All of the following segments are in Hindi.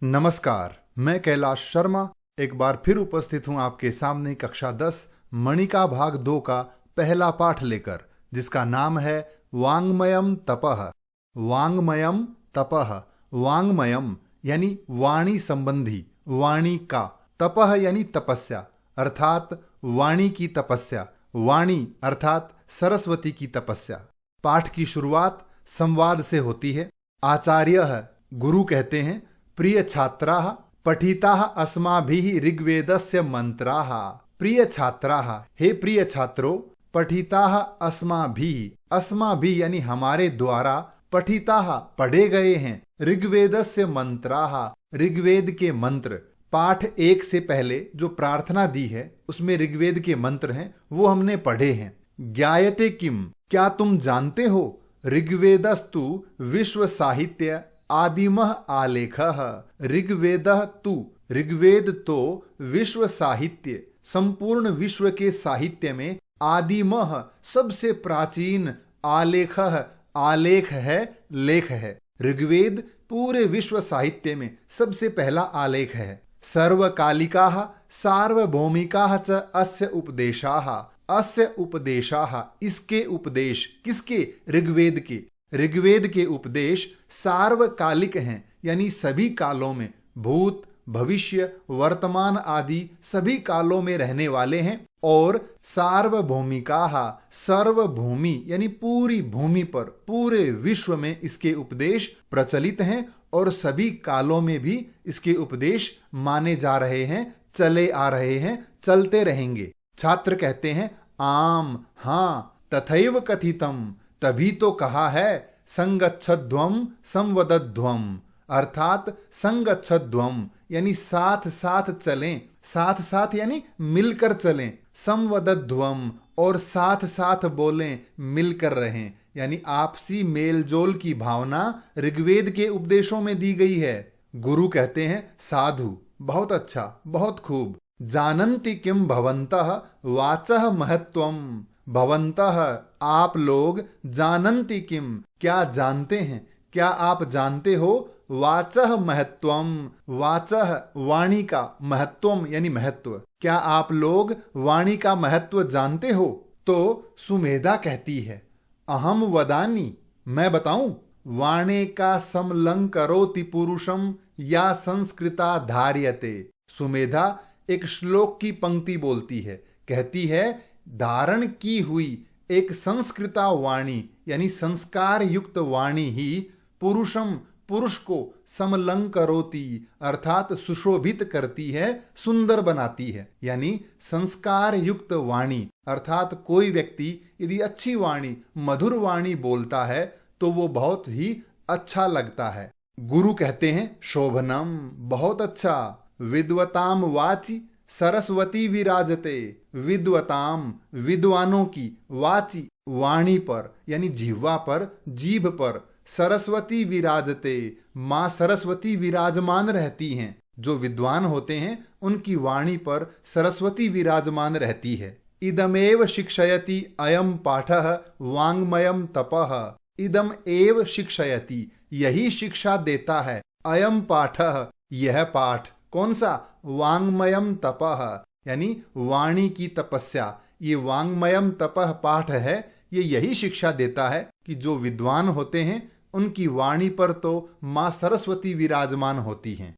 नमस्कार, मैं कैलाश शर्मा एक बार फिर उपस्थित हूं आपके सामने कक्षा 10 मणिका भाग 2 का पहला पाठ लेकर, जिसका नाम है वाङ्मयम तपः। वाङ्मयम तपः, वाङ्मयम यानी वाणी संबंधी, वाणी का, तपः यानी तपस्या अर्थात वाणी की तपस्या, वाणी अर्थात सरस्वती की तपस्या। पाठ की शुरुआत संवाद से होती है। आचार्यः गुरु कहते हैं, प्रिय छात्राः पठिताः अस्माभिः ऋग्वेदस्य मंत्राः। प्रिय छात्राः, हे प्रिय छात्रों, पठिताः अस्माभिः, अस्माभिः यानी हमारे द्वारा, पठिताः पढ़े गए हैं, ऋग्वेदस्य मंत्राः ऋग्वेद के मंत्र। पाठ 1 से पहले जो प्रार्थना दी है उसमें ऋग्वेद के मंत्र हैं, वो हमने पढ़े हैं। ज्ञायते किम, क्या तुम जानते हो, ऋग्वेदस्तु विश्व साहित्य आदिमः आलेखः। ऋग्वेदः तु, ऋग्वेद तो विश्व साहित्य, संपूर्ण विश्व के साहित्य में, आदिमः सबसे प्राचीन, आलेखः आलेख है, लेख है। ऋग्वेद पूरे विश्व साहित्य में सबसे पहला आलेख है। सर्वकालिकाः सार्वभौमिकाः च अस्य उपदेशाः। अस्य उपदेशाः, इसके उपदेश, किसके, ऋग्वेद के। ऋग्वेद के उपदेश सार्वकालिक हैं, यानी सभी कालों में, भूत भविष्य वर्तमान आदि सभी कालों में रहने वाले हैं। और सार्वभौमिकाः, सर्वभूमि यानी पूरी भूमि पर, पूरे विश्व में इसके उपदेश प्रचलित हैं और सभी कालों में भी इसके उपदेश माने जा रहे हैं, चले आ रहे हैं, चलते रहेंगे। छात्र कहते हैं, आम, हाँ, तथैव कथितम, तभी तो कहा है, संगच्छध्वम संवदध्वम, अर्थात संगच्छध्वम यानी साथ साथ चलें, साथ साथ यानी मिलकर चलें, संवदध्वम और साथ साथ बोलें, मिलकर रहें, यानी आपसी मेलजोल की भावना ऋग्वेद के उपदेशों में दी गई है। गुरु कहते हैं, साधु, बहुत अच्छा, बहुत खूब। जानन्ति किम भवन्तः वाचः महत्वम, भवन्तः आप लोग, जानन्ति किम क्या जानते हैं, क्या आप जानते हो, वाचः महत्वम, वाचः वाणी का, महत्वम यानी महत्व, क्या आप लोग वाणी का महत्व जानते हो। तो सुमेधा कहती है, अहम वदानी, मैं बताऊं, वाणे का समलंकरोति पुरुषम या संस्कृता धार्यते। सुमेधा एक श्लोक की पंक्ति बोलती है, कहती है, धारण की हुई एक संस्कृता वाणी यानी संस्कार युक्त वाणी ही पुरुषम, पुरुष को, समलंकरोति अर्थात सुशोभित करती है, सुंदर बनाती है। यानी संस्कार युक्त वाणी अर्थात कोई व्यक्ति यदि अच्छी वाणी, मधुर वाणी बोलता है तो वो बहुत ही अच्छा लगता है। गुरु कहते हैं, शोभनम, बहुत अच्छा। विद्वताम वाचि सरस्वती विराजते, विद्वताम विद्वानों की, वाची वाणी पर यानी जिह्वा पर, जीभ पर, सरस्वती विराजते मां सरस्वती विराजमान रहती हैं। जो विद्वान होते हैं उनकी वाणी पर सरस्वती विराजमान रहती है। इदमेव शिक्षयति अयम पाठः वाङ्मयम तपः। इदम एव शिक्षयति, यही शिक्षा देता है, अयम पाठः यह पाठ, कौन सा, वाङ्मयम तपः यानी वाणी की तपस्या। ये वाङ्मयम तपः पाठ है, ये यही शिक्षा देता है कि जो विद्वान होते हैं उनकी वाणी पर तो मां सरस्वती विराजमान होती हैं।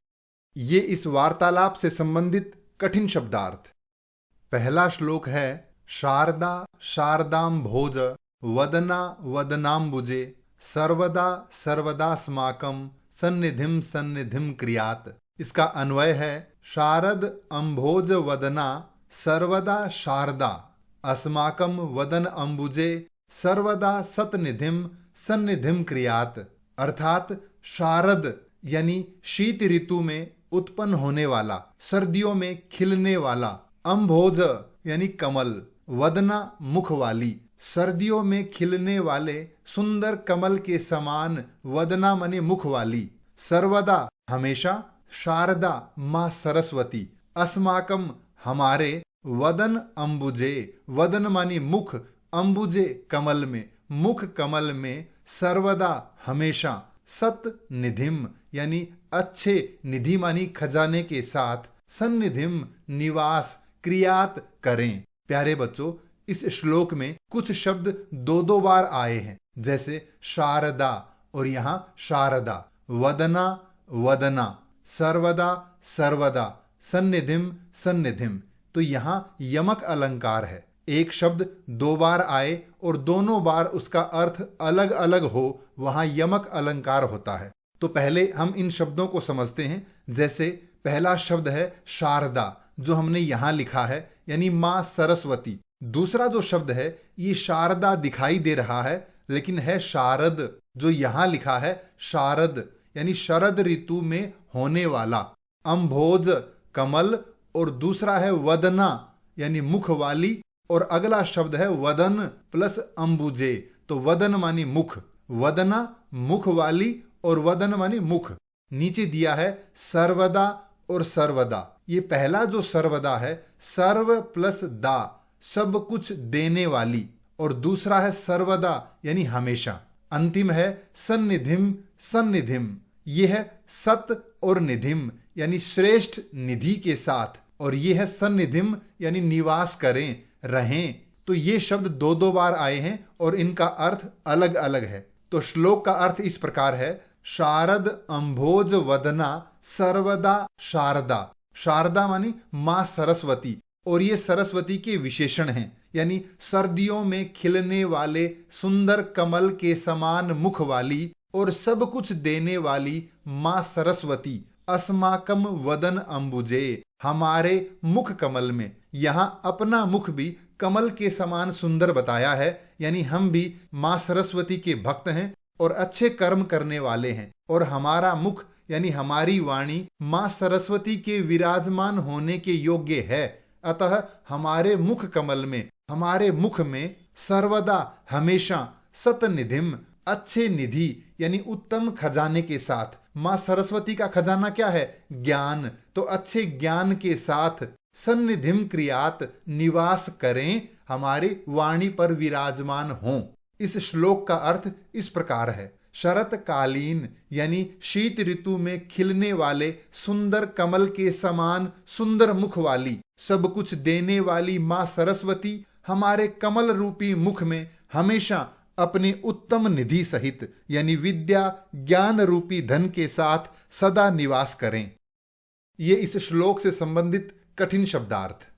ये इस वार्तालाप से संबंधित कठिन शब्दार्थ। पहला श्लोक है, शारदा शारदाम भोज वदना वदनाम्बुजे सर्वदा सर्वदास्माकं सन्निधिम सन्निधिम क्रियात्। इसका अन्वय है, शारद अम्भोज वदना सर्वदा शारदा अस्माकं वदन अम्बुजे सर्वदा सतनिधिम सन्निधिम क्रियात्। अर्थात शारद यानी शीत ऋतु में उत्पन्न होने वाला, सर्दियों में खिलने वाला, अम्भोज यानी कमल, वदना मुख वाली, सर्दियों में खिलने वाले सुंदर कमल के समान, वदना माने मुख वाली, सर्वदा हमेशा, शारदा मां सरस्वती, अस्माकम हमारे, वदन अम्बुजे, वदन मानी मुख, अम्बुजे कमल में, मुख कमल में, सर्वदा हमेशा, सत निधिम यानी अच्छे निधि मानी खजाने के साथ सन्निधिम निवास क्रियात करें। प्यारे बच्चों, इस श्लोक में कुछ शब्द दो दो बार आए हैं, जैसे शारदा और यहां शारदा, वदना वदना, सर्वदा सर्वदा, सन्निधिम सन्निधिम। तो यहां यमक अलंकार है। एक शब्द दो बार आए और दोनों बार उसका अर्थ अलग अलग हो, वहां यमक अलंकार होता है। तो पहले हम इन शब्दों को समझते हैं। जैसे पहला शब्द है शारदा, जो हमने यहां लिखा है, यानी मां सरस्वती। दूसरा जो शब्द है, ये शारदा दिखाई दे रहा है लेकिन है शारद, जो यहां लिखा है शारद, यानी शरद ऋतु में होने वाला। अम्भोज कमल और दूसरा है वदना यानी मुख वाली, और अगला शब्द है वदन प्लस अंबुजे। तो वदन मानी मुख, वदना मुख वाली और वदन मानी मुख। नीचे दिया है सर्वदा और सर्वदा। ये पहला जो सर्वदा है, सर्व प्लस दा, सब कुछ देने वाली, और दूसरा है सर्वदा यानी हमेशा। अंतिम है सन्निधिम सन्निधिम। यह है सत और निधिम यानी श्रेष्ठ निधि के साथ, और यह है सन्निधिम यानी निवास करें, रहें। तो ये शब्द दो दो बार आए हैं और इनका अर्थ अलग अलग है। तो श्लोक का अर्थ इस प्रकार है, शारद अंभोज वदना सर्वदा शारदा। शारदा मानी मां सरस्वती, और ये सरस्वती के विशेषण हैं, यानी सर्दियों में खिलने वाले सुंदर कमल के समान मुख वाली और सब कुछ देने वाली मां सरस्वती। अस्माकम वदन अंबुजे, हमारे मुख कमल में। यहां अपना मुख भी कमल के समान सुंदर बताया है, यानी हम भी मां सरस्वती के भक्त हैं और अच्छे कर्म करने वाले हैं, और हमारा मुख यानी हमारी वाणी मां सरस्वती के विराजमान होने के योग्य है। अतः हमारे मुख कमल में, हमारे मुख में सर्वदा हमेशा सतनिधिम अच्छे निधि यानी उत्तम खजाने के साथ। मां सरस्वती का खजाना क्या है? ज्ञान। तो अच्छे ज्ञान के साथ सन्निधिम क्रियात निवास करें, हमारे वाणी पर विराजमान हों। इस श्लोक का अर्थ इस प्रकार है, शरतकालीन यानी शीत ऋतु में खिलने वाले सुंदर कमल के समान सुंदर मुख वाली, सब कुछ देने वाली मां सरस्वती हमारे कमल रूपी मुख में हमेशा अपने उत्तम निधि सहित यानी विद्या ज्ञान रूपी धन के साथ सदा निवास करें। ये इस श्लोक से संबंधित कठिन शब्दार्थ।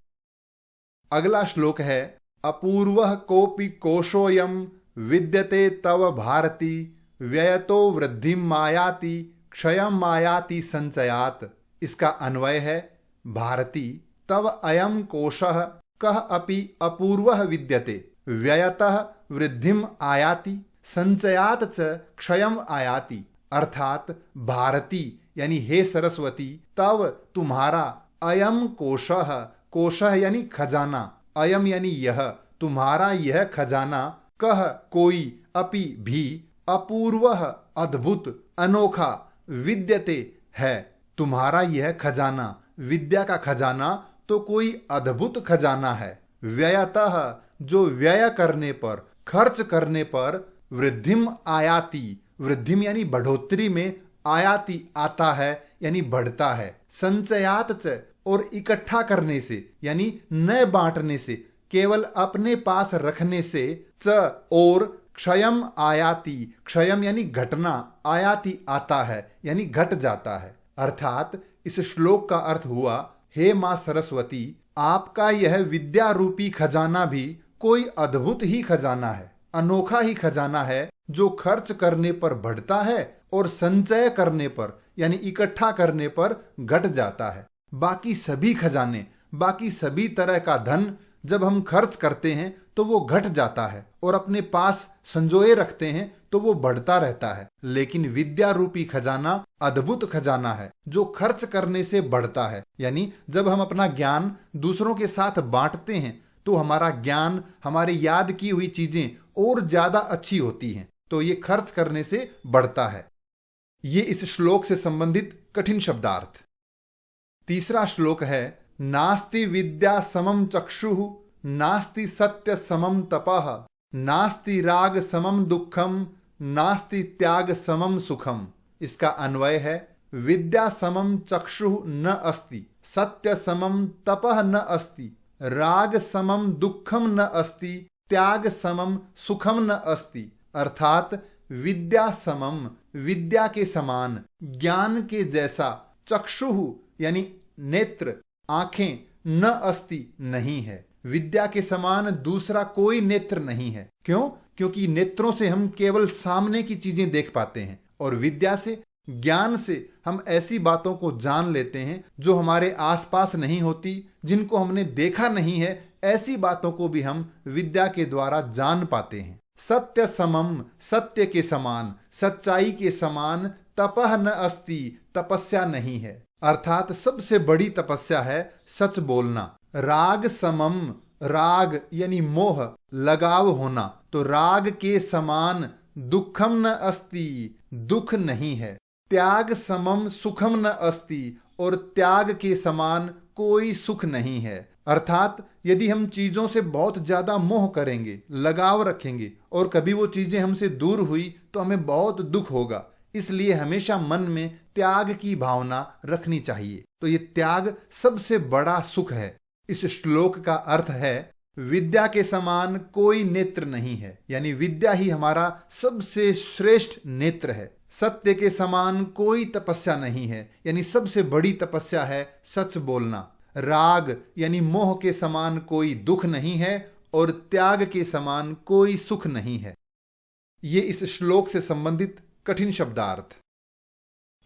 अगला श्लोक है, अपूर्वः कोपि कोशोयम विद्यते तव भारती व्ययतो वृद्धिम मायाति क्षयम मायाति संचयात। इसका अन्वय है, भारती तव अयम कोशः कः अपि अपूर्वः विद्यते व्ययतः वृद्धिम आयाति संचयात च क्षयम आयाति। अर्थात भारती यानी हे सरस्वती, तव तुम्हारा, अयम कोशः, कोशः यानी खजाना, अयम यानी यह, तुम्हारा यह खजाना, कह कोई, अपि भी, अपूर्वः अद्भुत अनोखा, विद्यते है, तुम्हारा यह खजाना, विद्या का खजाना तो कोई अद्भुत खजाना है। व्ययतः जो व्यय करने पर, खर्च करने पर, वृद्धिम आयाति, वृद्धिम यानी बढ़ोतरी में, आयाति आता है यानी बढ़ता है, संचयात च और इकट्ठा करने से यानी न बांटने से, केवल अपने पास रखने से, च और क्षयम आयाति, क्षयम यानी घटना, आयाति आता है यानी घट जाता है। अर्थात इस श्लोक का अर्थ हुआ, हे मां सरस्वती, आपका यह विद्या रूपी खजाना भी कोई अद्भुत ही खजाना है, अनोखा ही खजाना है, जो खर्च करने पर बढ़ता है और संचय करने पर यानी इकट्ठा करने पर घट जाता है। बाकी सभी खजाने, बाकी सभी तरह का धन जब हम खर्च करते हैं तो वो घट जाता है, और अपने पास संजोए रखते हैं तो वो बढ़ता रहता है। लेकिन विद्या रूपी खजाना अद्भुत खजाना है, जो खर्च करने से बढ़ता है। यानी जब हम अपना ज्ञान दूसरों के साथ बांटते हैं तो हमारा ज्ञान, हमारी याद की हुई चीजें और ज्यादा अच्छी होती हैं, तो ये खर्च करने से बढ़ता है। ये इस श्लोक से संबंधित कठिन शब्दार्थ। तीसरा श्लोक है, नास्ति विद्या समम चक्षुः नास्ति सत्य समम तपः नास्ति राग समम दुखम नास्ति त्याग समम सुखम। इसका अन्वय है विद्या समम चक्षुः न अस्ति, सत्य समम तपः न अस्ति, राग समम दुखम न अस्ति, त्याग समम सुखम न अस्ति। अर्थात विद्या समम, विद्या के समान, ज्ञान के जैसा, चक्षुः यानी नेत्र, आंखें, न अस्ति नहीं है। विद्या के समान दूसरा कोई नेत्र नहीं है। क्यों? क्योंकि नेत्रों से हम केवल सामने की चीजें देख पाते हैं, और विद्या से, ज्ञान से हम ऐसी बातों को जान लेते हैं जो हमारे आसपास नहीं होती, जिनको हमने देखा नहीं है। ऐसी बातों को भी हम विद्या के द्वारा जान पाते हैं। सत्य समम, सत्य के समान, सच्चाई के समान, तपः न अस्ति, तपस्या नहीं है। अर्थात सबसे बड़ी तपस्या है सच बोलना। राग समम, राग यानी मोह, लगाव होना, तो राग के समान दुखम न अस्ति, दुख नहीं है। त्याग समम सुखम न अस्ति, और त्याग के समान कोई सुख नहीं है। अर्थात यदि हम चीजों से बहुत ज्यादा मोह करेंगे, लगाव रखेंगे, और कभी वो चीजें हमसे दूर हुई तो हमें बहुत दुख होगा। इसलिए हमेशा मन में त्याग की भावना रखनी चाहिए। तो ये त्याग सबसे बड़ा सुख है। इस श्लोक का अर्थ है विद्या के समान कोई नेत्र नहीं है, यानी विद्या ही हमारा सबसे श्रेष्ठ नेत्र है। सत्य के समान कोई तपस्या नहीं है, यानी सबसे बड़ी तपस्या है सच बोलना। राग यानी मोह के समान कोई दुख नहीं है, और त्याग के समान कोई सुख नहीं है। ये इस श्लोक से संबंधित कठिन शब्दार्थ।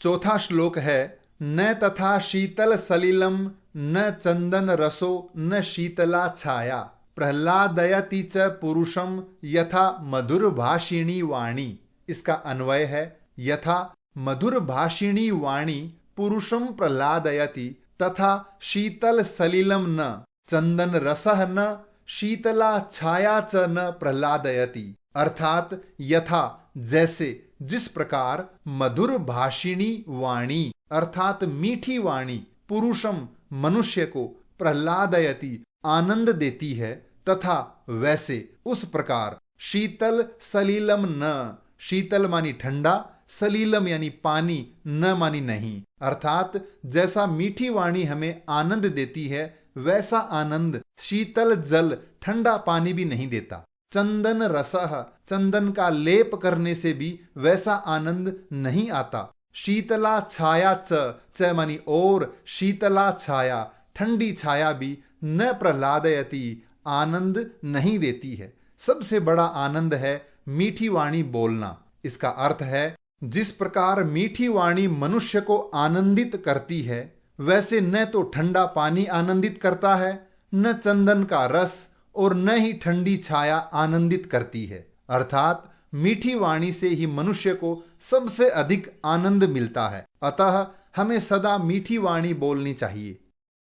चौथा श्लोक है न तथा शीतल सलिलम न चंदन रसो न शीतला छाया प्रह्लादयति च पुरुषम यथा मधुर भाषिणी वाणी। इसका अन्वय है यथा मधुर भाषिणी वाणी पुरुषम प्रह्लादयति तथा शीतल सलिलम न चंदन रसः न शीतला छाया च न प्रह्लादयति। अर्थात यथा जैसे, जिस प्रकार मधुर भाषिणी वाणी अर्थात मीठी वाणी पुरुषम मनुष्य को प्रह्लादयति आनंद देती है, तथा वैसे उस प्रकार शीतल सलीलम न, शीतल मानी ठंडा, सलीलम यानी पानी, न मानी नहीं। अर्थात जैसा मीठी वाणी हमें आनंद देती है, वैसा आनंद शीतल जल, ठंडा पानी भी नहीं देता। चंदन रसः, चंदन का लेप करने से भी वैसा आनंद नहीं आता। शीतला छाया च मानी और, शीतला छाया, ठंडी छाया भी न प्रह्लादयति, आनंद नहीं देती है। सबसे बड़ा आनंद है मीठी वाणी बोलना। इसका अर्थ है जिस प्रकार मीठी वाणी मनुष्य को आनंदित करती है, वैसे न तो ठंडा पानी आनंदित करता है, न चंदन का रस, और न ही ठंडी छाया आनंदित करती है। अर्थात मीठी वाणी से ही मनुष्य को सबसे अधिक आनंद मिलता है। अतः हमें सदा मीठी वाणी बोलनी चाहिए।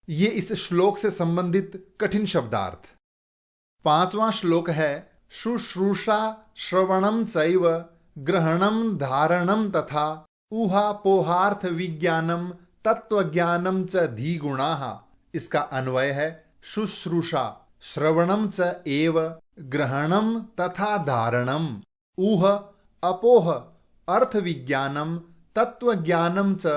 ये इस श्लोक से संबंधित कठिन शब्दार्थ। पांचवां श्लोक है शुश्रूषा श्रवणम चैव ग्रहणम धारणम तथा ऊहापोहार्थ विज्ञानम तत्वज्ञानम च धीगुणाः। इसका अन्वय है शुश्रूषा श्रवणम च एव ग्रहणम तथा धारणम ऊह अपोह अर्थ विज्ञानम तत्वज्ञानम च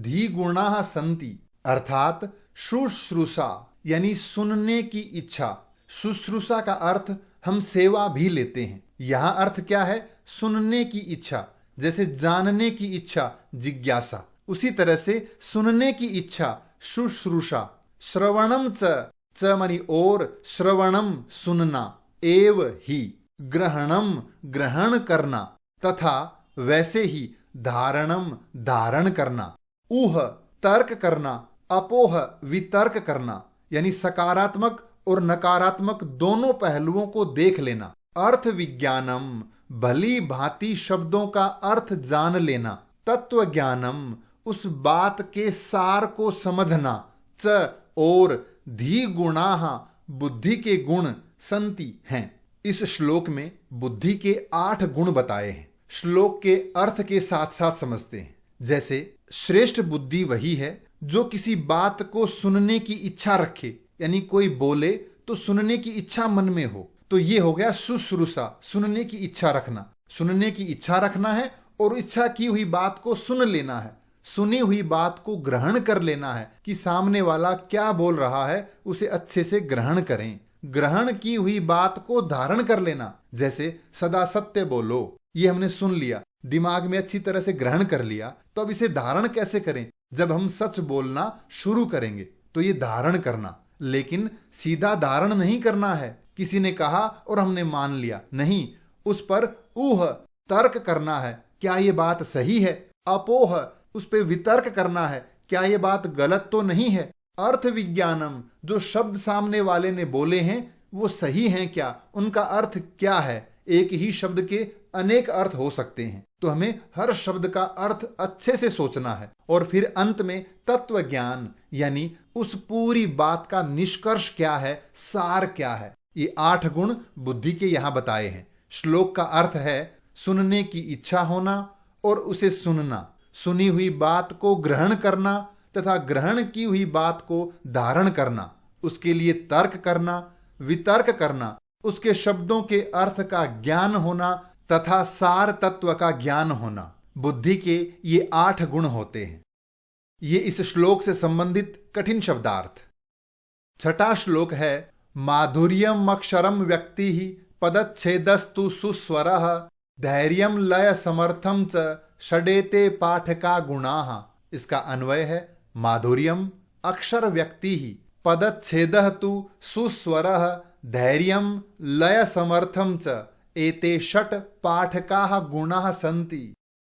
धीगुणाः सन्ति। अर्थात शुश्रूषा यानी सुनने की इच्छा। शुश्रूषा का अर्थ हम सेवा भी लेते हैं। यहां अर्थ क्या है? सुनने की इच्छा। जैसे जानने की इच्छा जिज्ञासा, उसी तरह से सुनने की इच्छा शुश्रूषा। श्रवणम च मानी और, श्रवणम सुनना, एव ही, ग्रहणम ग्रहण करना, तथा वैसे ही धारणम धारण करना, ऊह तर्क करना, अपोह वितर्क करना, यानी सकारात्मक और नकारात्मक दोनों पहलुओं को देख लेना। अर्थ विज्ञानम भली भांति शब्दों का अर्थ जान लेना। तत्व ज्ञानम उस बात के सार को समझना। च और धी गुणाः बुद्धि के गुण संति हैं। इस श्लोक में बुद्धि के 8 गुण बताए हैं। श्लोक के अर्थ के साथ साथ समझते हैं। जैसे श्रेष्ठ बुद्धि वही है जो किसी बात को सुनने की इच्छा रखे, यानी कोई बोले तो सुनने की इच्छा मन में हो, तो ये हो गया शुश्रूषा, सुनने की इच्छा रखना। सुनने की इच्छा रखना है और इच्छा की हुई बात को सुन लेना है। सुनी हुई बात को ग्रहण कर लेना है कि सामने वाला क्या बोल रहा है, उसे अच्छे से ग्रहण करें। ग्रहण की हुई बात को धारण कर लेना, जैसे सदा सत्य बोलो, ये हमने सुन लिया, दिमाग में अच्छी तरह से ग्रहण कर लिया, तो अब इसे धारण कैसे करें? जब हम सच बोलना शुरू करेंगे तो ये धारण करना, लेकिन सीधा धारण नहीं करना है। किसी ने कहा और हमने मान लिया, नहीं, उस पर ऊह तर्क करना है, क्या ये बात सही है? अपोह, उस पर वितर्क करना है, क्या ये बात गलत तो नहीं है? अर्थ विज्ञानम, जो शब्द सामने वाले ने बोले हैं वो सही हैं क्या, उनका अर्थ क्या है? एक ही शब्द के अनेक अर्थ हो सकते हैं, तो हमें हर शब्द का अर्थ अच्छे से सोचना है। और फिर अंत में तत्व ज्ञान, यानी उस पूरी बात का निष्कर्ष क्या है, सार क्या है। ये 8 गुण बुद्धि के यहां बताए हैं। श्लोक का अर्थ है सुनने की इच्छा होना और उसे सुनना, सुनी हुई बात को ग्रहण करना तथा ग्रहण की हुई बात को धारण करना, उसके लिए तर्क करना, वितर्क करना, उसके शब्दों के अर्थ का ज्ञान होना तथा सार तत्व का ज्ञान होना। बुद्धि के ये 8 गुण होते हैं। ये इस श्लोक से संबंधित कठिन शब्दार्थ। 6ठा श्लोक है माधुर्यम अक्षरम व्यक्ति ही पदच्छेदस्तु सुस्वरः धैर्यम लय समर्थम च षडेते पाठका गुणाः। इसका अन्वय है माधुर्यम अक्षर व्यक्ति ही पदच्छेदः तु सुस्वरः धैर्यम लय समर्थम च एते षट पाठकाः गुणाः सन्ति।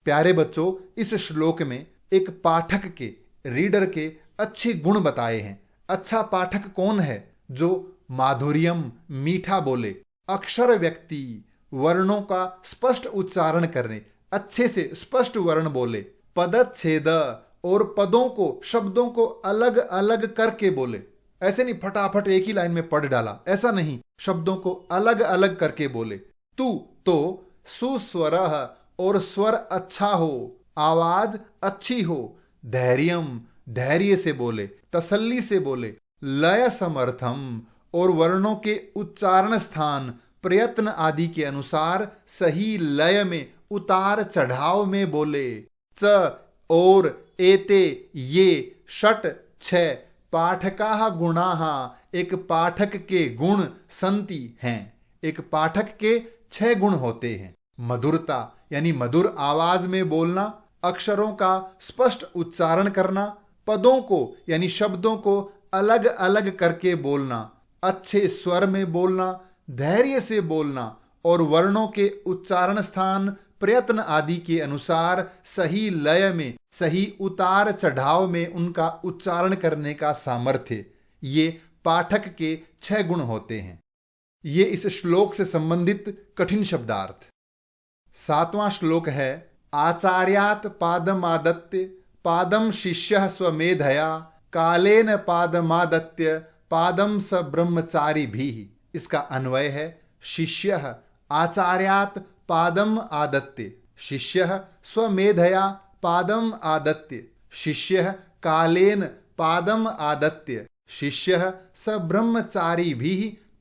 प्यारे बच्चों, इस श्लोक में एक पाठक के, रीडर के अच्छे गुण बताए हैं। अच्छा पाठक कौन है? जो माधुर्यम मीठा बोले, अक्षर व्यक्ति वर्णों का स्पष्ट उच्चारण करने, अच्छे से स्पष्ट वर्ण बोले, पदच्छेद और पदों को, शब्दों को अलग अलग करके बोले। ऐसे नहीं फटाफट एक ही लाइन में पढ़ डाला, ऐसा नहीं, शब्दों को अलग अलग करके बोले। तू तो सुस्वरः और स्वर अच्छा हो, आवाज अच्छी हो, धैर्यम धैर्य से बोले, तसल्ली से बोले, लय समर्थम और वर्णों के उच्चारण स्थान, प्रयत्न आदि के अनुसार सही लय में, उतार चढ़ाव में बोले। च और एते ये षट 6 पाठकाः गुणाः एक पाठक के गुण संति हैं। एक पाठक के 6 गुण होते हैं। मधुरता यानी मधुर आवाज में बोलना, अक्षरों का स्पष्ट उच्चारण करना, पदों को यानी शब्दों को अलग अलग करके बोलना, अच्छे स्वर में बोलना, धैर्य से बोलना और वर्णों के उच्चारण स्थान, प्रयत्न आदि के अनुसार सही लय में, सही उतार चढ़ाव में उनका उच्चारण करने का सामर्थ्य, ये पाठक के 6 गुण होते हैं। ये इस श्लोक से संबंधित कठिन शब्दार्थ। 7वां श्लोक है आचार्यात् पादमादत्य पादम शिष्यः स्वमेधया कालेन पादमादत्य पादम स ब्रह्मचारी भी। इसका अन्वय है शिष्यः आचार्यात् पादम आदत्य, शिष्यः स्वमेधया पादम आदत्य, शिष्यः कालेन पादम आदत्य, शिष्यः स ब्रह्मचारी भी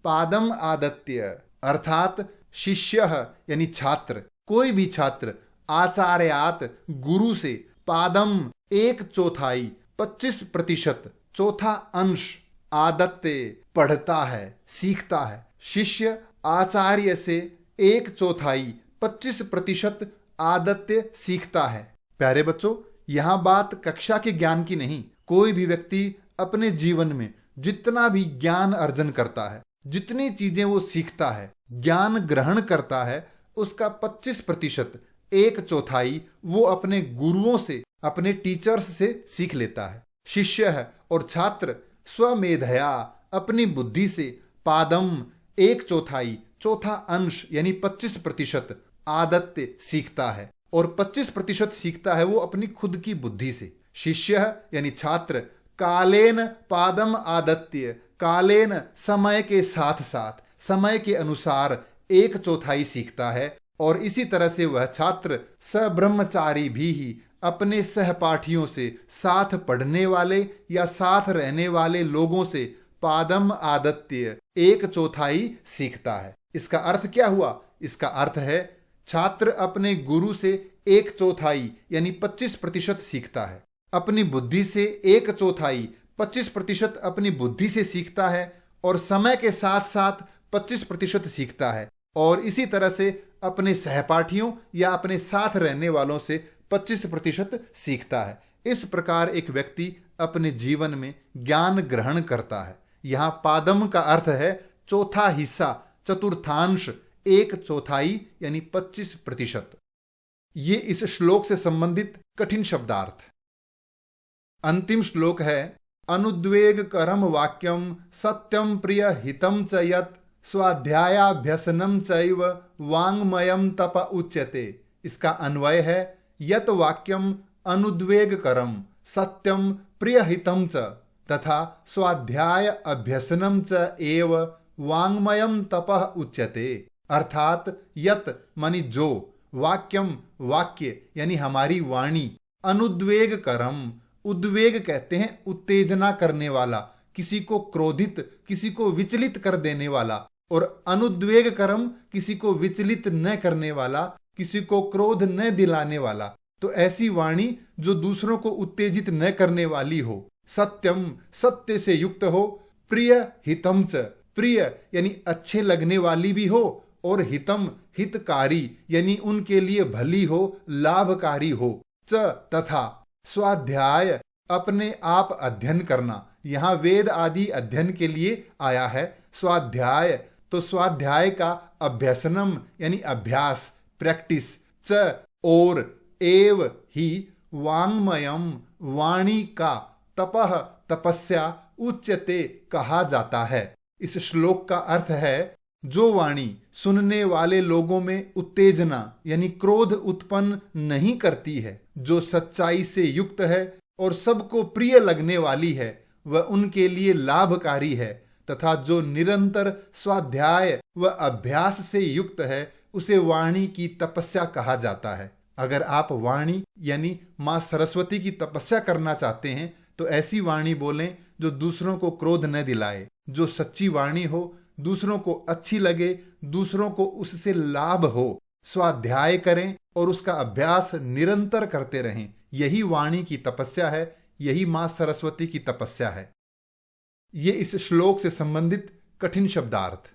पादम आदत्य। अर्थात शिष्यः यानी छात्र, कोई भी छात्र, आचार्यात गुरु से, पादम 1/4 25%, चौथा अंश, आदत्य पढ़ता है, सीखता है। शिष्य आचार्य से 1/4 25% आदत्य सीखता है। प्यारे बच्चों, यहां बात कक्षा के ज्ञान की नहीं। कोई भी व्यक्ति अपने जीवन में जितना भी ज्ञान अर्जन करता है, जितनी चीजें वो सीखता है, ज्ञान ग्रहण करता है, उसका 25% 1/4 वो अपने गुरुओं से, अपने टीचर्स से सीख लेता है। शिष्य है और छात्र स्वमेधया अपनी बुद्धि से, पादम 1/4 चौथा अंश यानी 25% आदत्य सीखता है और 25% सीखता है वो अपनी खुद की बुद्धि से। शिष्य यानी छात्र कालेन पादम आदत्य, कालेन समय के साथ साथ, समय के अनुसार 1/4 सीखता है। और इसी तरह से वह छात्र सब्रह्मचारी भी ही अपने सहपाठियों से, साथ पढ़ने वाले या साथ रहने वाले लोगों से पादम आदत्य 1/4 सीखता है। इसका अर्थ क्या हुआ? इसका अर्थ है छात्र अपने गुरु से 1/4 यानी 25% सीखता है, अपनी बुद्धि से 1/4 25% अपनी बुद्धि से सीखता है और समय के साथ साथ 25% सीखता है, और इसी तरह से अपने सहपाठियों या अपने साथ रहने वालों से 25% सीखता है। इस प्रकार एक व्यक्ति अपने जीवन में ज्ञान ग्रहण करता है। यहाँ पादम का अर्थ है चौथा हिस्सा, चतुर्थांश, 1/4 यानी 25%। ये इस श्लोक से संबंधित कठिन शब्दार्थ। अंतिम श्लोक है अनुद्वेग करम वाक्यम सत्यम प्रिय हितम च यत् स्वाध्यायाभ्यसनम चैव वाङ्मयम तप उच्यते। इसका अन्वय है यत् वाक्यम अनुद्वेग करम सत्यम प्रिय हितम च तथा स्वाध्याय अभ्यसनम च एव वाङ्मयम तपः उच्यते। अर्थात यत् मानी जो, वाक्यम वाक्य यानी हमारी वाणी, अनुद्वेग करम, उद्वेग कहते हैं उत्तेजना करने वाला, किसी को क्रोधित, किसी को विचलित कर देने वाला, और अनुद्वेग करम किसी को विचलित न करने वाला, किसी को क्रोध न दिलाने वाला। तो ऐसी वाणी जो दूसरों को उत्तेजित न करने वाली हो, सत्यम सत्य से युक्त हो, प्रिय हितम च, प्रिय यानी अच्छे लगने वाली भी हो, और हितम हितकारी यानी उनके लिए भली हो, लाभकारी हो, च तथा स्वाध्याय अपने आप अध्ययन करना। यहाँ वेद आदि अध्ययन के लिए आया है स्वाध्याय, तो स्वाध्याय का अभ्यसनम यानी अभ्यास, प्रैक्टिस, च और एव ही वाङ्मयम वाणी का, तपः तपस्या, उच्यते कहा जाता है। इस श्लोक का अर्थ है जो वाणी सुनने वाले लोगों में उत्तेजना यानी क्रोध उत्पन्न नहीं करती है, जो सच्चाई से युक्त है और सबको प्रिय लगने वाली है, वह उनके लिए लाभकारी है, तथा जो निरंतर स्वाध्याय व अभ्यास से युक्त है उसे वाणी की तपस्या कहा जाता है। अगर आप वाणी यानी माँ सरस्वती की तपस्या करना चाहते हैं तो ऐसी वाणी बोलें जो दूसरों को क्रोध न दिलाए, जो सच्ची वाणी हो, दूसरों को अच्छी लगे, दूसरों को उससे लाभ हो। स्वाध्याय करें और उसका अभ्यास निरंतर करते रहें। यही वाणी की तपस्या है, यही माँ सरस्वती की तपस्या है। ये इस श्लोक से संबंधित कठिन शब्दार्थ।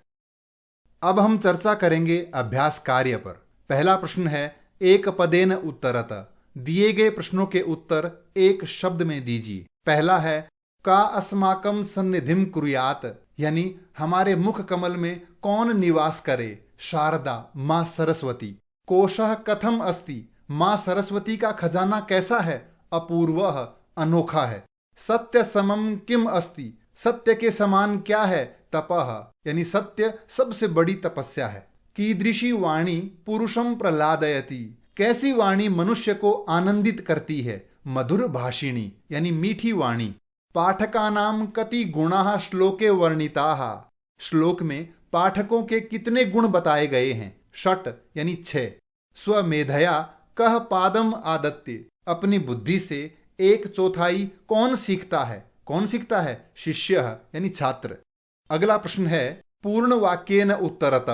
अब हम चर्चा करेंगे अभ्यास कार्य पर। पहला प्रश्न है एक पदेन उत्तरत। दिए गए प्रश्नों के उत्तर एक शब्द में दीजिए। पहला है का अस्माकं सन्निधिं कुर्यात्, यानी हमारे मुख कमल में कौन निवास करे? शारदा, माँ सरस्वती। कोशः कथम अस्ति, माँ सरस्वती का खजाना कैसा है? अपूर्वः, अनोखा है। सत्य समम किम अस्ति, सत्य के समान क्या है? तपः, यानी सत्य सबसे बड़ी तपस्या है। कीदृशी वाणी पुरुषम प्रलादयति, कैसी वाणी मनुष्य को आनंदित करती है? मधुर भाषिणी, यानी मीठी वाणी। पाठकानाम कति गुणाः श्लोके वर्णिताः, श्लोक में पाठकों के कितने गुण बताए गए हैं? षट्, यानी 6। स्वमेधया कह पादम आदत्ते, अपनी बुद्धि से 1/4 कौन सीखता है? कौन सीखता है? शिष्यः, यानी छात्र। अगला प्रश्न है पूर्ण वाक्येन उत्तरत।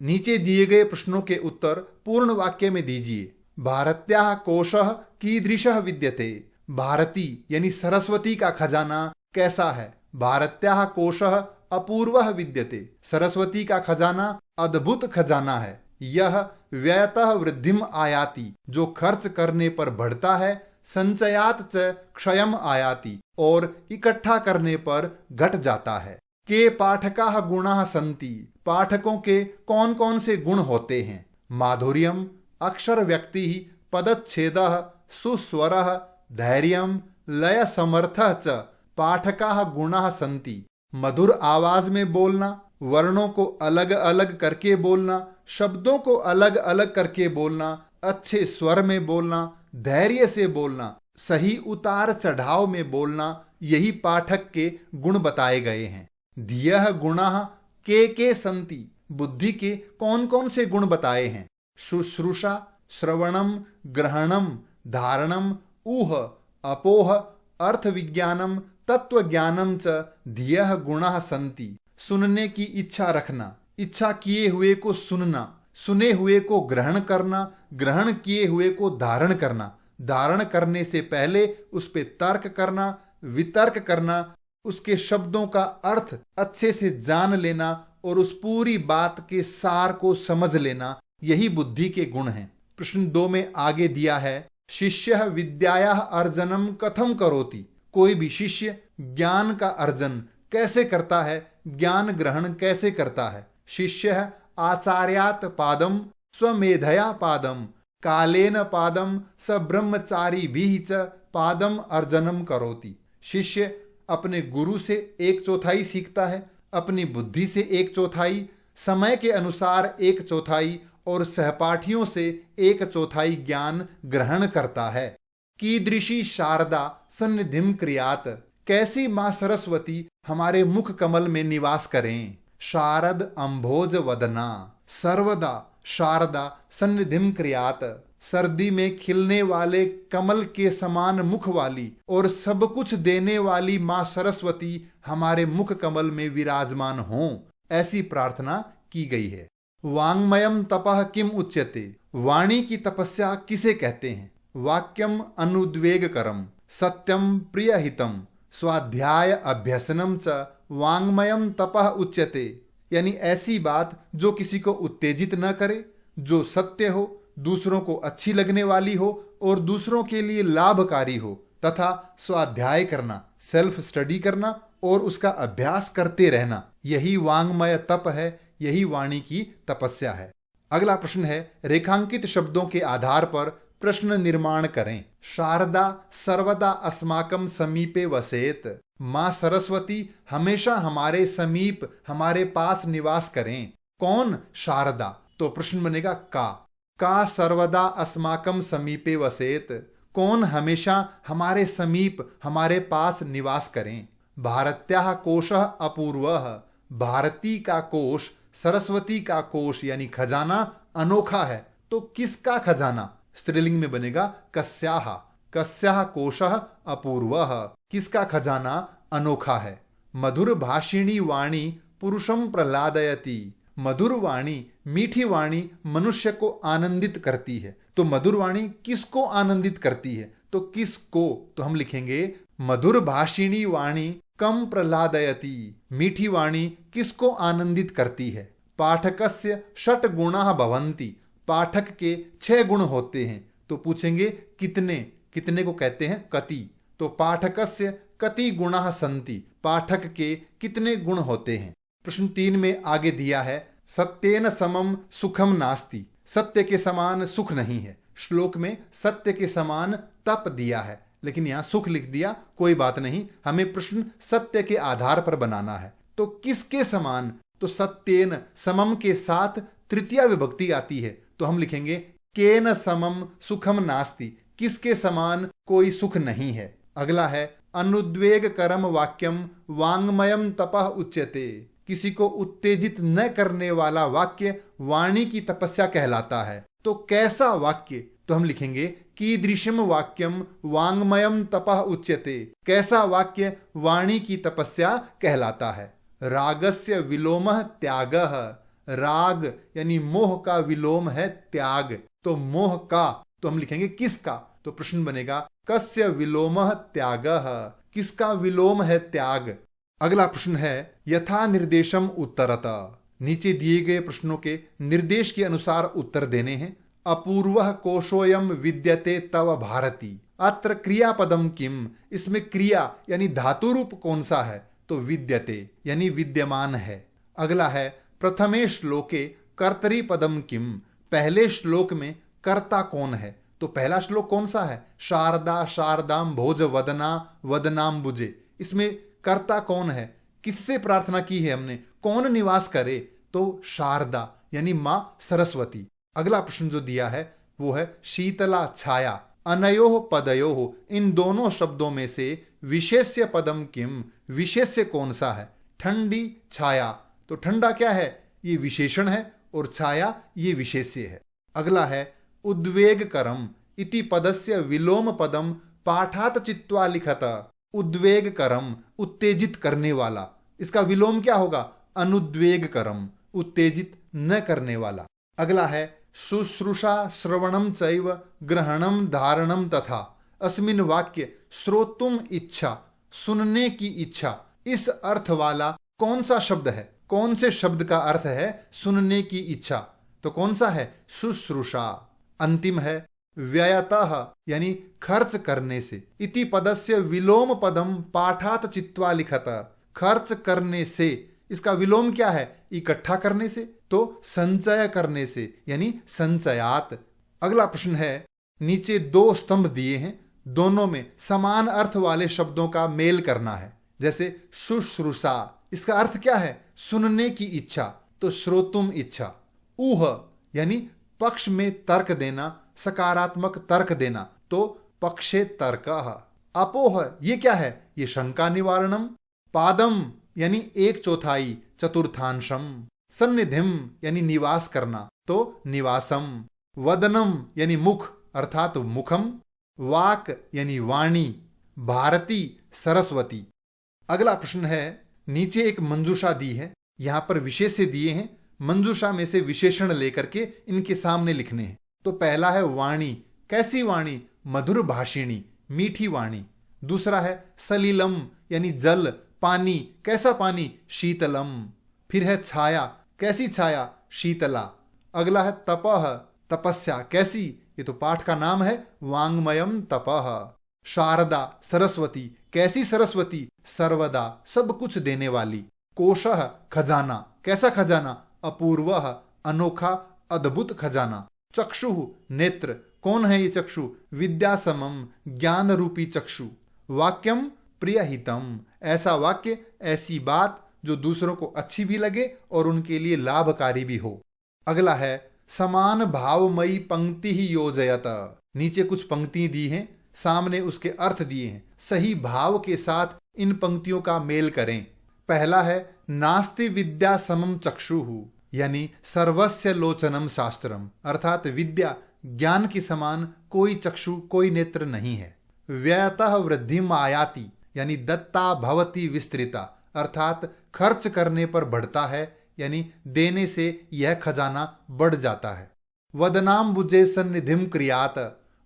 नीचे दिए गए प्रश्नों के उत्तर पूर्ण वाक्य में दीजिए। भारत्याः कोशः कीदृशः विद्यते, भारती यानी सरस्वती का खजाना कैसा है? भारत्याः कोशः अपूर्वः विद्यते, सरस्वती का खजाना अद्भुत खजाना है। यह व्ययतः वृद्धिम आयाति, जो खर्च करने पर बढ़ता है। संचयात च क्षयम आयाति, और इकट्ठा करने पर घट जाता है। के पाठकाः गुणाः सन्ति, पाठकों के कौन कौन से गुण होते हैं? माधुर्यम, अक्षर व्यक्ति, पदच्छेदः, सुस्वरः, धैर्यम, लय समर्थः च पाठकाः गुणाः सन्ति। मधुर आवाज में बोलना, वर्णों को अलग अलग करके बोलना, शब्दों को अलग अलग करके बोलना, अच्छे स्वर में बोलना, धैर्य से बोलना, सही उतार चढ़ाव में बोलना, यही पाठक के गुण बताए गए हैं। धियः गुणाः के सन्ति, बुद्धि के कौन कौन से गुण बताए हैं? शुश्रूषा, श्रवणम, ग्रहणम, धारणम, ऊह, अपोह, अर्थ विज्ञानम, तत्व ज्ञानम च धियः गुणाः सन्ति। सुनने की इच्छा रखना, इच्छा किए हुए को सुनना, सुने हुए को ग्रहण करना, ग्रहण किए हुए को धारण करना, धारण करने से पहले उस पे तर्क करना, वितर्क करना, उसके शब्दों का अर्थ अच्छे से जान लेना और उस पूरी बात के सार को समझ लेना, यही बुद्धि के गुण हैं। प्रश्न 2 में आगे दिया है, शिष्य विद्यायाः अर्जनम कथम करोति। कोई भी शिष्य ज्ञान का अर्जन कैसे करता है, ज्ञान ग्रहण कैसे करता है। शिष्य आचार्यात् पादम स्वमेधया पादम कालेन पादम स ब्रह्मचारी भी च पादम अर्जनम करोति। शिष्य अपने गुरु से 1/4 सीखता है, अपनी बुद्धि से 1/4, समय के अनुसार 1/4 और सहपाठियों से 1/4 ज्ञान ग्रहण करता है। कीदृशी शारदा सन्निधिम क्रियात। कैसी मां सरस्वती हमारे मुख कमल में निवास करें। शारद अम्भोज वदना, सर्वदा शारदा सन्निधिम क्रियात। सर्दी में खिलने वाले कमल के समान मुख वाली और सब कुछ देने वाली मां सरस्वती हमारे मुख कमल में विराजमान हों, ऐसी प्रार्थना की गई है। वाङ्मयम तपः किम उच्यते। वाणी की तपस्या किसे कहते हैं। वाक्यम अनुद्वेगकरम सत्यम प्रियहितम स्वाध्याय अभ्यसनम च वाङ्मयम तपः उच्यते। यानी ऐसी बात जो किसी को उत्तेजित न करे, जो सत्य हो, दूसरों को अच्छी लगने वाली हो और दूसरों के लिए लाभकारी हो, तथा स्वाध्याय करना, सेल्फ स्टडी करना और उसका अभ्यास करते रहना, यही वाङ्मय तप है, यही वाणी की तपस्या है। अगला प्रश्न है, रेखांकित शब्दों के आधार पर प्रश्न निर्माण करें। शारदा सर्वदा अस्माकं समीपे वसेत। मां सरस्वती हमेशा हमारे समीप, हमारे पास निवास करें। कौन शारदा? तो प्रश्न बनेगा का सर्वदा अस्माकं समीपे वसेत। कौन हमेशा हमारे समीप, हमारे पास निवास करें। भारत्याः कोशः अपूर्वः। भारती का कोश, सरस्वती का कोश यानी खजाना अनोखा है। तो किसका खजाना? स्त्रीलिंग में बनेगा कस्याः। कस्याः कोशः अपूर्वः। किसका खजाना अनोखा है। मधुर भाषिणी वाणी पुरुषम प्रहलादयति। मधुर वाणी, मीठी वाणी मनुष्य को आनंदित करती है। तो मधुर वाणी किसको आनंदित करती है? तो किसको? तो हम लिखेंगे मधुर भाषिणी वाणी कम प्रहलादयति। मीठी वाणी किसको आनंदित करती है। पाठकस्य षट् गुणाः भवन्ति। पाठक के 6 गुण होते हैं। तो पूछेंगे कितने? कितने को कहते हैं कति। तो पाठकस्य कति गुणाः सन्ति। पाठक के कितने गुण होते हैं। प्रश्न 3 में आगे दिया है, सत्येन समम सुखम नास्ति। सत्य के समान सुख नहीं है। श्लोक में सत्य के समान तप दिया है, लेकिन यहां सुख लिख दिया, कोई बात नहीं। हमें प्रश्न सत्य के आधार पर बनाना है। तो किसके समान? तो सत्येन, समम के साथ तृतीया विभक्ति आती है। तो हम लिखेंगे केन समम सुखम नास्ति। किसके समान कोई सुख नहीं है। अगला है, अनुद्वेग करम वाक्यम वाङ्मयम तपः उच्यते। किसी को उत्तेजित न करने वाला वाक्य वाणी की तपस्या कहलाता है। तो कैसा वाक्य? तो हम लिखेंगे कीदृशम वाक्यम वाङ्मयम तपः उच्यते। कैसा वाक्य वाणी की तपस्या कहलाता है। रागस्य विलोमः त्यागः। राग यानी मोह का विलोम है त्याग। तो मोह का, तो हम लिखेंगे किसका। तो प्रश्न बनेगा कस्य विलोमः त्यागः। किसका विलोम है त्याग। अगला प्रश्न है, यथा निर्देशम उत्तरत। नीचे दिए गए प्रश्नों के निर्देश के अनुसार उत्तर देने हैं। अपूर्वः कोशोयम विद्यते तव भारती। अत्र क्रियापदम किम। इसमें क्रिया यानी धातु रूप कौन सा है? तो विद्यते यानी विद्यमान है। अगला है, प्रथमे श्लोके कर्तरी पदम किम। पहले श्लोक में कर्ता कौन है? तो पहला श्लोक कौन सा है? शारदा शारदाम भोज वदना वदनाम बुजे। इसमें कर्ता कौन है? किससे प्रार्थना की है हमने? कौन निवास करे? तो शारदा यानी मां सरस्वती। अगला प्रश्न जो दिया है वो है शीतला छाया। अनयोः पदयोः, इन दोनों शब्दों में से विशेष्य पदम किम। विशेष्य कौन सा है? ठंडी छाया। तो ठंडा क्या है? ये विशेषण है और छाया ये विशेष्य है। अगला है, उद्वेगकरम इति पदस्य विलोम पदम पाठात चित्वा लिखत। उद्वेगकरम, उत्तेजित करने वाला। इसका विलोम क्या होगा? अनुद्वेगकरम, उत्तेजित न करने वाला। अगला है शुश्रूषा श्रवणम चैव ग्रहणम धारणम तथा। अस्मिन वाक्य श्रोतुम इच्छा, सुनने की इच्छा, इस अर्थ वाला कौन सा शब्द है? कौन से शब्द का अर्थ है सुनने की इच्छा? तो कौन सा है? शुश्रूषा। अंतिम है व्ययतः यानी खर्च करने से। इति पदस्य विलोम पदम पाठात चित्वा लिखत। खर्च करने से, इसका विलोम क्या है? इकट्ठा करने से, तो संचय करने से यानी संचयात। अगला प्रश्न है, नीचे दो स्तंभ दिए हैं, दोनों में समान अर्थ वाले शब्दों का मेल करना है। जैसे शुश्रूषा, इसका अर्थ क्या है? सुनने की इच्छा, तो श्रोतुम इच्छा। ऊह यानी पक्ष में तर्क देना, सकारात्मक तर्क देना, तो पक्षे तर्कः। अपोह ये क्या है? ये शंका निवारणम। पादम यानी एक चौथाई, चतुर्थांशम। सन्निधिम यानी निवास करना, तो निवासम। वदनम यानी मुख अर्थात मुखम। वाक यानी वाणी। भारती सरस्वती। अगला प्रश्न है, नीचे एक मंजूषा दी है, यहां पर विशेष्य दिए हैं, मंजूषा में से विशेषण लेकर के इनके सामने लिखने हैं। तो पहला है वाणी। कैसी वाणी? मधुर भाषिणी, मीठी वाणी। दूसरा है सलीलम यानी जल, पानी। कैसा पानी? शीतलम। फिर है छाया। कैसी छाया? शीतला। अगला है तपह, तपस्या। कैसी? ये तो पाठ का नाम है, वांग्मयम तपह। शारदा सरस्वती। कैसी सरस्वती? सर्वदा, सब कुछ देने वाली। कोशः खजाना। कैसा खजाना? अपूर्वः अनोखा, अद्भुत खजाना। चक्षुः नेत्र। कौन है ये चक्षु? विद्या समम ज्ञान रूपी चक्षु। वाक्यम प्रियहितम, ऐसा वाक्य, ऐसी बात जो दूसरों को अच्छी भी लगे और उनके लिए लाभकारी भी हो। अगला है समान भावमयी पंक्ति ही योजयत। नीचे कुछ पंक्ति दी हैं, सामने उसके अर्थ दिए हैं। सही भाव के साथ इन पंक्तियों का मेल करें। पहला है नास्ति विद्या समम चक्षुः यानी सर्वस्य लोचनम शास्त्रम, अर्थात विद्या ज्ञान के समान कोई चक्षु, कोई नेत्र नहीं है। व्ययतः वृद्धिम आयाति यानी दत्ता भवति विस्तृता, अर्थात खर्च करने पर बढ़ता है, यानी देने से यह खजाना बढ़ जाता है। वदनाम्बुजे सन्निधिम क्रियात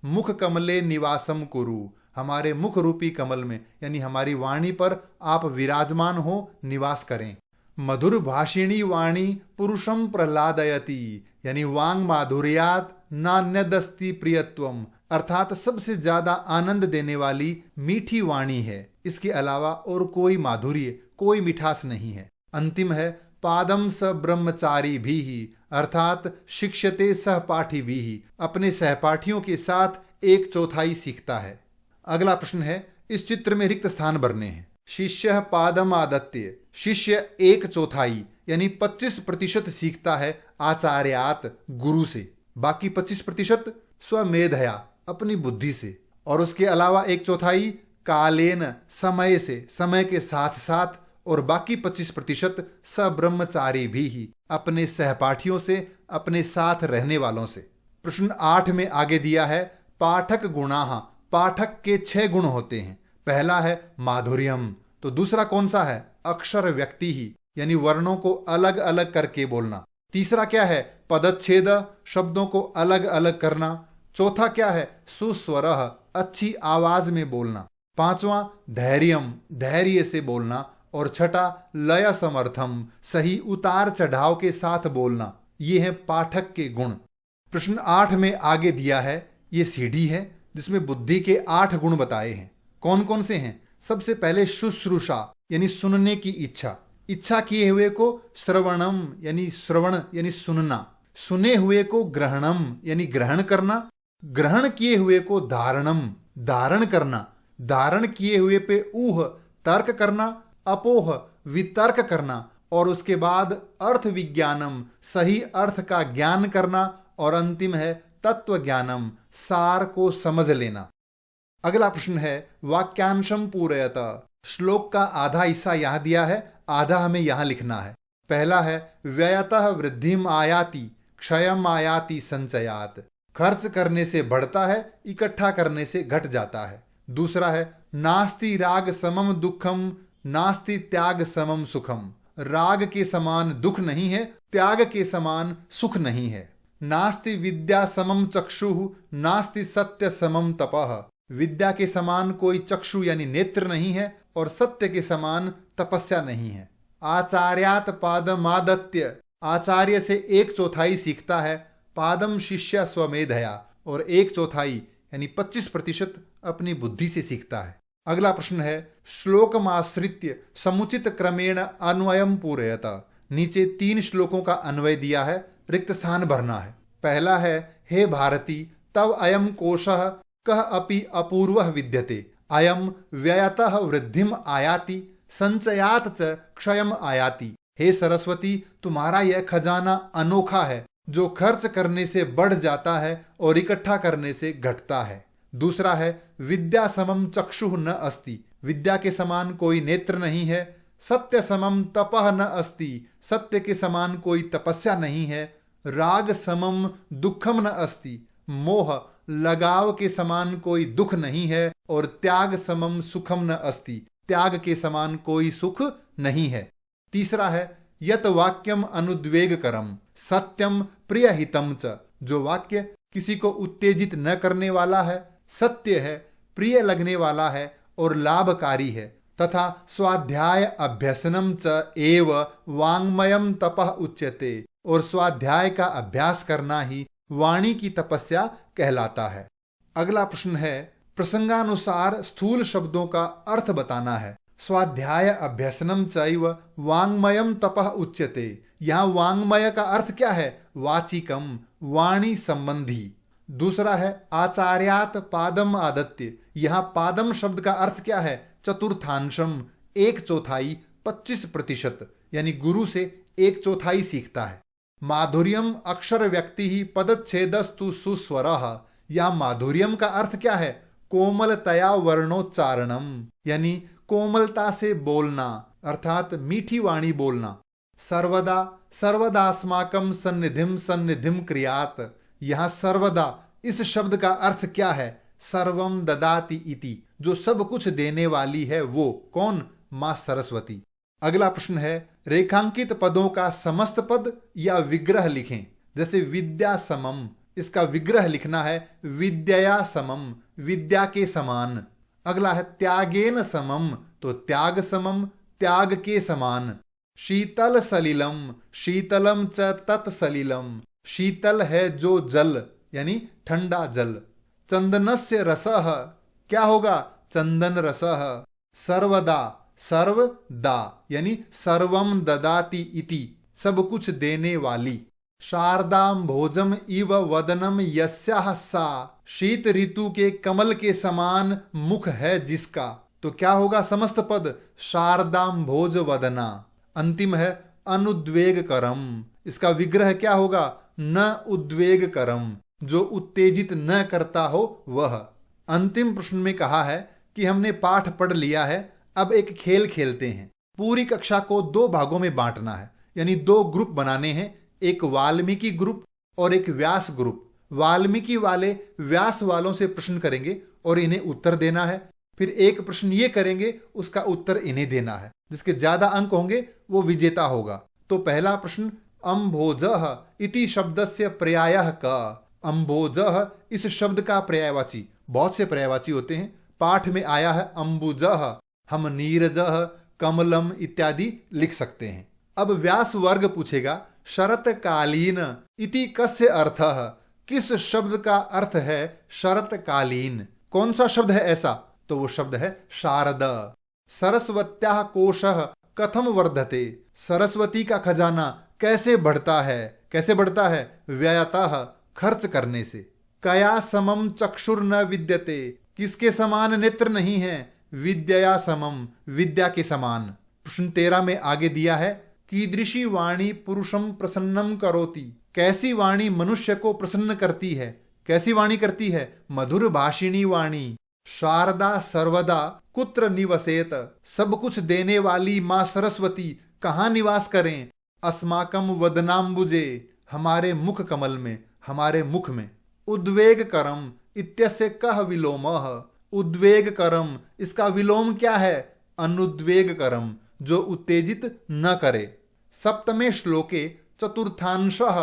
मुख कमले निवासम कुरु, हमारे मुख रूपी कमल में यानी हमारी वाणी पर आप विराजमान हो, निवास करें। मधुर भाषिणी वाणी पुरुषम प्रहलादयति यानी वांग माधुर्यात नान्यदस्ति प्रियत्वम, अर्थात सबसे ज्यादा आनंद देने वाली मीठी वाणी है, इसके अलावा और कोई माधुर्य, कोई मिठास नहीं है। अंतिम है पादम स ब्रह्मचारी भी ही, अर्थात शिक्षते सहपाठी भी ही, अपने सहपाठियों के साथ 1/4 सीखता है। अगला प्रश्न है, इस चित्र में रिक्त स्थान भरने हैं। शिष्य पादम आदत्य, शिष्य 1/4 यानी 25% सीखता है आचार्यात, गुरु से, बाकी 25% स्वमेधया, अपनी बुद्धि से, और उसके अलावा 1/4 कालेन, समय से, समय के साथ साथ, और बाकी 25% सब्रह्मचारी भी ही, अपने सहपाठियों से, अपने साथ रहने वालों से। प्रश्न 8 में आगे दिया है पाठक गुणाः, पाठक के 6 गुण होते हैं। पहला है माधुर्यम, तो दूसरा कौन सा है? अक्षर व्यक्ति ही यानी वर्णों को अलग अलग करके बोलना। तीसरा क्या है? पदच्छेद, शब्दों को अलग अलग करना। चौथा क्या है? सुस्वरः, अच्छी आवाज में बोलना। पांचवा धैर्यम, धैर्य से बोलना। और छठा लय समर्थम, सही उतार चढ़ाव के साथ बोलना। ये है पाठक के गुण। प्रश्न 8 में आगे दिया है, ये सीढ़ी है जिसमें बुद्धि के 8 गुण बताए हैं। कौन कौन से हैं? सबसे पहले शुश्रूषा यानी सुनने की इच्छा, इच्छा किए हुए को श्रवणम यानी श्रवण यानी सुनना, सुने हुए को ग्रहणम यानी ग्रहण करना, ग्रहण किए हुए को धारणम धारण करना, धारण किए हुए पे ऊह तर्क करना, अपोह वितर्क करना, और उसके बाद अर्थ विज्ञानम सही अर्थ का ज्ञान करना, और अंतिम है तत्व ज्ञानम सार को समझ लेना। अगला प्रश्न है वाक्यांशम पूरयत, श्लोक का आधा हिस्सा यहां दिया है, आधा हमें यहां लिखना है। पहला है व्ययतः वृद्धिम आयाति क्षयम आयाति संचयात, खर्च करने से बढ़ता है, इकट्ठा करने से घट जाता है। दूसरा है नास्ति राग समम दुखम नास्ति त्याग समम सुखम, राग के समान दुख नहीं है, त्याग के समान सुख नहीं है। नास्ति विद्या समम चक्षुः नास्ति सत्य समम तपः। विद्या के समान कोई चक्षु यानी नेत्र नहीं है और सत्य के समान तपस्या नहीं है। आचार्यात पादम आदत्य, आचार्य से 1/4 सीखता है। पादम शिष्य स्वमेधया, और 1/4 यानी 25% अपनी बुद्धि से सीखता है। अगला प्रश्न है श्लोकमाश्रित्य समुचित क्रमेण अन्वयम पूरयत। नीचे 3 श्लोकों का अन्वय दिया है, रिक्त स्थान भरना है। पहला है हे भारती तव अयम कोशः कः अपि अपूर्वः विद्यते, अयम व्ययतः वृद्धिम आयाति संचयात च क्षयम आयाति। हे सरस्वती तुम्हारा यह खजाना अनोखा है जो खर्च करने से बढ़ जाता है और इकट्ठा करने से घटता है। दूसरा है विद्या समम चक्षुः न अस्ति, विद्या के समान कोई नेत्र नहीं है। सत्य समम तपः न अस्ति, सत्य के समान कोई तपस्या नहीं है। राग समम दुखम न अस्ति, मोह लगाव के समान कोई दुख नहीं है। और त्याग समम सुखम न अस्ति, त्याग के समान कोई सुख नहीं है। तीसरा है यत वाक्यम अनुद्वेगकरम सत्यम प्रियहितम च, जो वाक्य किसी को उत्तेजित न करने वाला है, सत्य है, प्रिय लगने वाला है और लाभकारी है, तथा स्वाध्याय अभ्यसनम च एव वाङ्मयम तपः उच्यते, और स्वाध्याय का अभ्यास करना ही वाणी की तपस्या कहलाता है। अगला प्रश्न है प्रसंगानुसार स्थूल शब्दों का अर्थ बताना है। स्वाध्याय अभ्यसनम चैव वाङ्मयम तपः उच्यते, यहाँ वाङ्मय का अर्थ क्या है? वाचिकम, वाणी संबंधी। दूसरा है आचार्यात पादम आदत्य, यहाँ पादम शब्द का अर्थ क्या है? चतुर्थांशम, 1/4, 25%, यानी गुरु से 1/4 सीखता है। माधुर्यम अक्षर व्यक्ति ही पदच्छेदस्तु सुस्वरः, यहाँ माधुर्यम का अर्थ क्या है? कोमलतया वर्णोच्चारणम, यानी कोमलता से बोलना, अर्थात मीठी वाणी बोलना। सर्वदा सर्वदास्माकम सन्निधिम सन्निधिम क्रियात, यहाँ सर्वदा इस शब्द का अर्थ क्या है? सर्वम ददाति इति, जो सब कुछ देने वाली है वो कौन? मां सरस्वती। अगला प्रश्न है रेखांकित पदों का समस्त पद या विग्रह लिखें। जैसे विद्या समम, इसका विग्रह लिखना है विद्या समम, विद्या के समान। अगला है त्यागेन समम, तो त्याग समम, त्याग के समान। शीतल सलिलम, शीतलम च तत्सलिलम, शीतल है जो जल यानी ठंडा जल। चंदनस्य रसः, क्या होगा? चंदन रसः। सर्वदा, सर्वदा यानी सर्वम ददाति इति, सब कुछ देने वाली। शारदाम भोजम इव वदनम यस्याः सा, शीत ऋतु के कमल के समान मुख है जिसका, तो क्या होगा समस्त पद? शारदाम भोज वदना। अंतिम है अनुद्वेग करम, इसका विग्रह क्या होगा? न उद्वेग करम, जो उत्तेजित न करता हो वह। अंतिम प्रश्न में कहा है कि हमने पाठ पढ़ लिया है, अब एक खेल खेलते हैं। पूरी कक्षा को 2 भागों में बांटना है, यानी 2 ग्रुप बनाने हैं, एक वाल्मीकि ग्रुप और एक व्यास ग्रुप। वाल्मीकि वाले व्यास वालों से प्रश्न करेंगे और इन्हें उत्तर देना है। फिर एक प्रश्न ये करेंगे, उसका उत्तर इन्हें देना है। जिसके ज्यादा अंक होंगे वो विजेता होगा। तो पहला प्रश्न अम्भोजः इति शब्दस्य पर्यायः का। अम्भोजः इस शब्द का पर्यायवाची, बहुत से पर्यायवाची होते हैं। पाठ में आया है अम्बुजः, हम नीरजः, कमलम इत्यादि लिख सकते हैं। अब व्यास वर्ग पूछेगा शरतकालीन इति कस्य अर्थः, किस शब्द का अर्थ है शरतकालीन? कौन सा शब्द है ऐसा? तो वो शब्द है शारद। सरस्वत्याः कोशः कथम वर्धते, सरस्वती का खजाना कैसे बढ़ता है? कैसे बढ़ता है? व्ययतः, खर्च करने से। कया समम चक्षुर न विद्यते, किसके समान नेत्र नहीं है? विद्या समम, विद्या के समान। प्रश्न 13 में आगे दिया है कीदृशी वाणी पुरुषम प्रसन्नम करोति, कैसी वाणी मनुष्य को प्रसन्न करती है? कैसी वाणी करती है? मधुर भाषिणी वाणी। शारदा सर्वदा कुत्र निवसेत, सब कुछ देने वाली मां सरस्वती कहाँ निवास करें? अस्माकम वदनाम्बुजे, हमारे मुख कमल में, हमारे मुख में। उद्वेग करम इत्यस्य कः विलोमः, उद्वेग करम इसका विलोम क्या है? अनुद्वेग करम, जो उत्तेजित न करे। सप्तमे श्लोके चतुर्थांशः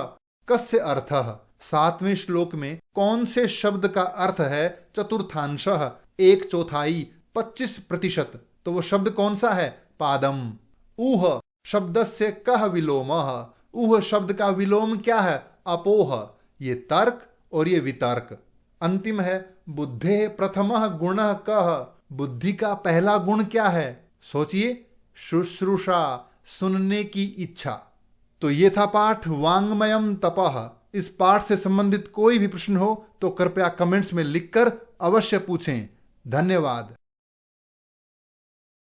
कस्य अर्थः, 7वें श्लोक में कौन से शब्द का अर्थ है चतुर्थांशः, 1/4, 25%? तो वो शब्द कौन सा है? पादम। ऊह शब्दस्य कः विलोमः, ऊह शब्द का विलोम क्या है? अपोह। ये तर्क और ये वितर्क। अंतिम है बुद्धे प्रथमः गुणः कः, बुद्धि का पहला गुण क्या है? सोचिए, शुश्रूषा, सुनने की इच्छा। तो ये था पाठ वांग्मयम तपः। इस पाठ से संबंधित कोई भी प्रश्न हो तो कृपया कमेंट्स में लिखकर अवश्य पूछें। धन्यवाद।